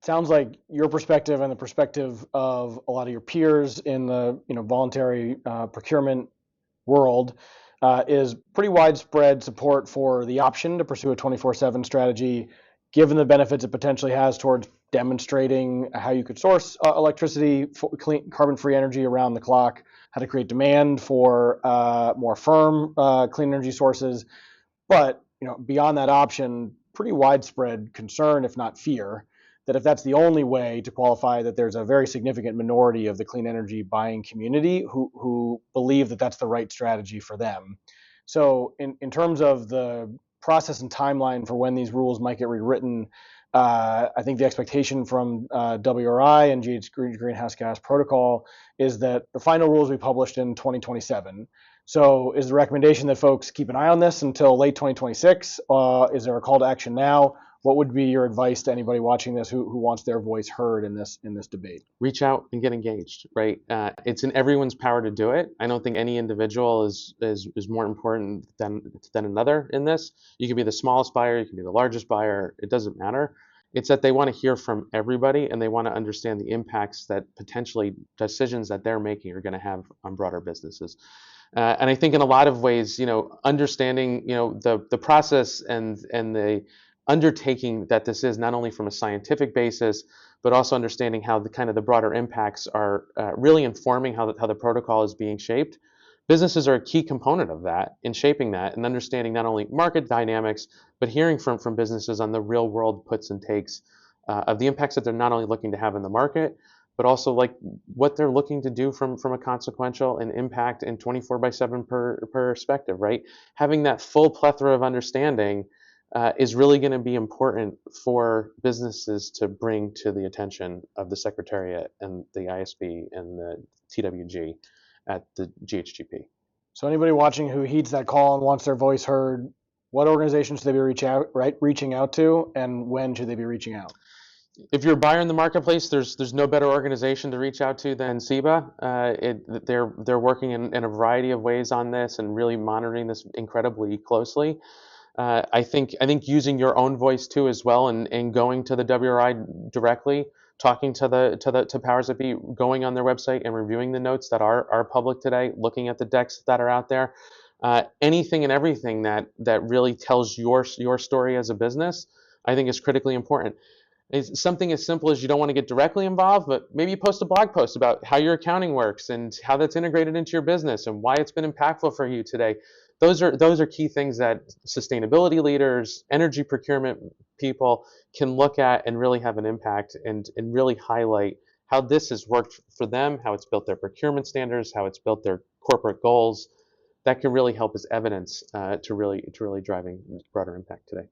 sounds like your perspective and the perspective of a lot of your peers in the voluntary procurement world is pretty widespread support for the option to pursue a 24/7 strategy, given the benefits it potentially has towards demonstrating how you could source electricity, for clean, carbon-free energy around the clock, how to create demand for more firm clean energy sources. But beyond that option, pretty widespread concern, if not fear, that if that's the only way to qualify, that there's a very significant minority of the clean energy buying community who believe that that's the right strategy for them. So in terms of the process and timeline for when these rules might get rewritten, I think the expectation from WRI and GHG Greenhouse Gas Protocol is that the final rules will be published in 2027. So is the recommendation that folks keep an eye on this until late 2026? Is there a call to action now? What would be your advice to anybody watching this who wants their voice heard in this debate? Reach out and get engaged, right? It's in everyone's power to do it. I don't think any individual is more important than another in this. You can be the smallest buyer, you can be the largest buyer, it doesn't matter. It's that they want to hear from everybody and they want to understand the impacts that potentially decisions that they're making are going to have on broader businesses. And I think in a lot of ways, understanding, the process and the undertaking that this is, not only from a scientific basis, but also understanding how the broader impacts are really informing how the protocol is being shaped. Businesses are a key component of that, in shaping that, and understanding not only market dynamics, but hearing from businesses on the real world puts and takes of the impacts that they're not only looking to have in the market, but also like what they're looking to do from a consequential and impact and 24/7 perspective, right? Having that full plethora of understanding is really going to be important for businesses to bring to the attention of the Secretariat and the ISB and the TWG at the GHGP. So anybody watching who heeds that call and wants their voice heard, what organizations should they be reaching out to, and when should they be reaching out? If you're a buyer in the marketplace, there's no better organization to reach out to than SEBA. They're working in a variety of ways on this and really monitoring this incredibly closely. I think using your own voice too as well, and going to the WRI directly, talking to powers that be, going on their website and reviewing the notes that are public today, looking at the decks that are out there, anything and everything that really tells your story as a business, I think is critically important. It's something as simple as you don't want to get directly involved, but maybe you post a blog post about how your accounting works and how that's integrated into your business and why it's been impactful for you today. Those are key things that sustainability leaders, energy procurement people can look at and really have an impact and really highlight how this has worked for them, how it's built their procurement standards, how it's built their corporate goals. That can really help as evidence to really driving broader impact today.